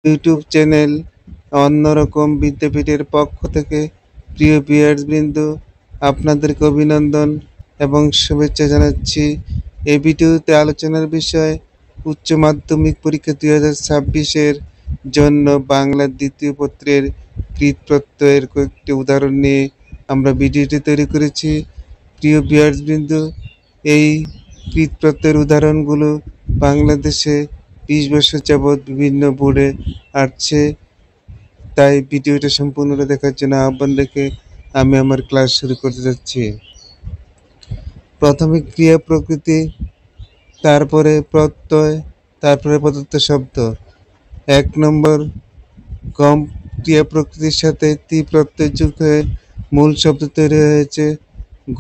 YouTube channel অন্যরকম বিদ্যাপীঠের পক্ষ থেকে প্রিয় ভিউয়ার্সবৃন্দ, আপনাদেরকে অভিনন্দন এবং শুভেচ্ছা জানাচ্ছি। এই ভিডিওতে আলোচনার বিষয় উচ্চ মাধ্যমিক পরীক্ষা 2026-এর জন্য বাংলা দ্বিতীয় পত্রের কৃৎপ্রত্যয়ের কয়েকটি উদাহরণ নিয়ে আমরা ভিডিওটি তৈরি করেছি। প্রিয় ভিউয়ার্সবৃন্দ, এই কৃৎপ্রত্যয়ের উদাহরণগুলো বাংলাদেশে 20 বছর যাবৎ বিভিন্ন বোর্ডে আসছে। তাই ভিডিওটা সম্পূর্ণটা দেখার জন্য আহ্বান রেখে আমি আমার ক্লাস শুরু করতে যাচ্ছি। প্রথমে ক্রিয়া প্রকৃতি, তারপরে প্রত্যয়, তারপরে প্রদত্ত শব্দ। 1 নম্বর, গম ক্রিয়া প্রকৃতির সাথে তি প্রত্যয় যুক্ত হয়ে মূল শব্দ তৈরি হয়েছে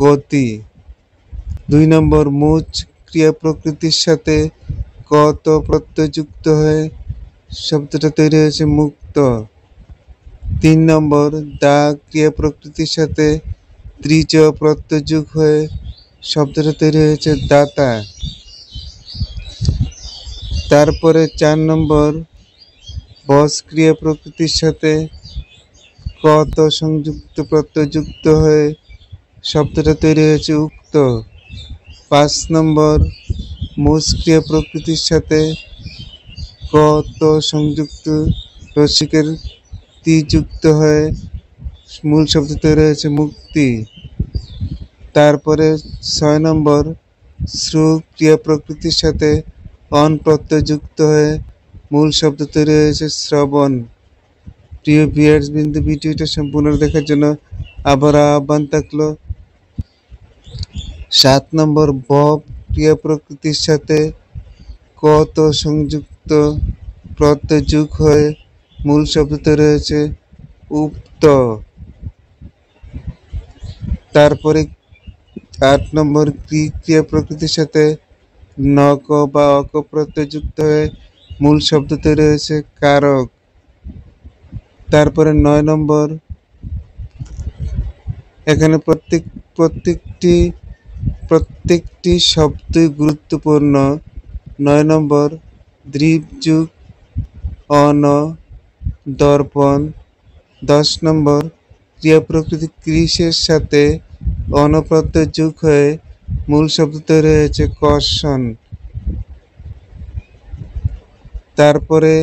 গতি। 2 নম্বর, মুচ ক্রিয়া প্রকৃতির সাথে ক ত প্রত্যয় যুক্ত হয়ে শব্দটা তৈরি হয়েছে মুক্ত। 3 নম্বর, দা ক্রিয়া প্রকৃতির সাথে ত্রিচ প্রত্যয় যুগ হয়ে শব্দটা তৈরি হয়েছে দাতা। তারপরে 4 নম্বর, বস ক্রিয়া প্রকৃতির সাথে ক ত সংযুক্ত প্রত্যয় যুক্ত হয়ে শব্দটা তৈরি হয়েছে উক্ত। 5 নম্বর, মুচ ক্রিয়া প্রকৃতির সাথে ক ত সংযুক্ত রসিকের তি যুক্ত হয়ে মূল শব্দ তৈরি হয়েছে মুক্তি। তারপরে 6 নম্বর, শ্রু ক্রিয়া প্রকৃতির সাথে অন প্রত্যয় যুক্ত হয়ে মূল শব্দ তৈরি হয়েছে শ্রবণ। প্রিয় ভিউয়ার্সবৃন্দ, ভিডিওটা সম্পূর্ণ দেখার জন্য আবার আহ্বান থাকলো। 7 নম্বর, ভব ক্রিয়া প্রকৃতির সাথে ক ত সংযুক্ত প্রত্যয় যুগ হয়ে মূল শব্দ তৈরি হয়েছে উক্ত। তারপরে 8 নম্বর, ক্রিয়া প্রকৃতির সাথে ন ক বা অক প্রত্যয় যুক্ত হয়ে মূল শব্দ তৈরি হয়েছে কারক। তারপরে 9 নম্বর, এখানে প্রত্যেকটি শব্দই গুরুত্বপূর্ণ। 9 নম্বর, দৃপ যুগ অন দর্পণ। 10 নম্বর, ক্রিয়া প্রকৃতি কৃষের সাথে অন প্রত্যয় যুগ হয়ে মূল শব্দ তৈরি হয়েছে কর্ষণ। তারপরে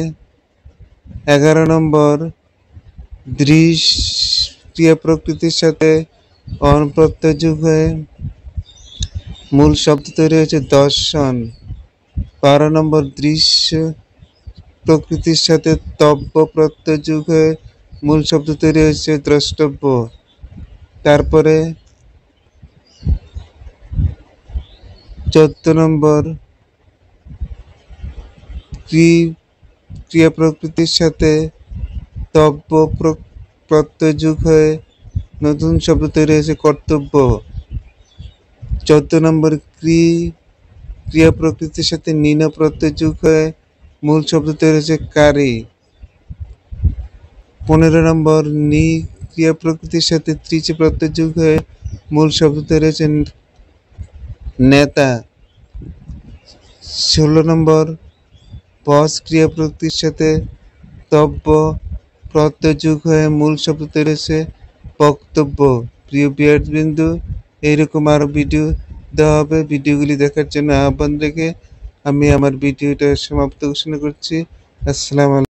11 নম্বর, দৃশ ক্রিয়া প্রকৃতির সাথে অন প্রত্যয় যুগ হয়ে মূল শব্দ তৈরি হয়েছে দর্শন। 12 নম্বর, দৃশ্য প্রকৃতির সাথে তব্য প্রত্যয় যুগ হয়ে মূল শব্দ তৈরি হয়েছে দ্রষ্টব্য। তারপরে 14 নম্বর, ক্রিয়া প্রকৃতির সাথে তব্য প্রত্যয় যুগ হয়ে নতুন শব্দ তৈরি হয়েছে কর্তব্য। 14 নম্বর, ক্রিয়া প্রকৃতির সাথে নিন প্রত্যয় যুগ হয়ে মূল শব্দ তৈরি হয়েছে কারি। 15 নম্বর, নি ক্রিয়া প্রকৃতির সাথে ত্রিচ প্রত্যয় যুগ হয়ে মূল শব্দ তৈরি হয়েছে নেতা। 16 নম্বর, বস ক্রিয়া প্রকৃতির সাথে তব্য প্রত্যয় যুগ হয়ে মূল শব্দ তৈরি হয়েছে বক্তব্য। প্রিয় ভিউয়ার্সবৃন্দ, এইরকম আরো ভিডিও দেওয়া হবে। ভিডিওগুলি দেখার জন্য আহ্বান রেখে আমি আমার ভিডিওটা সমাপ্ত ঘোষণা করছি। আসসালামু আলাইকুম।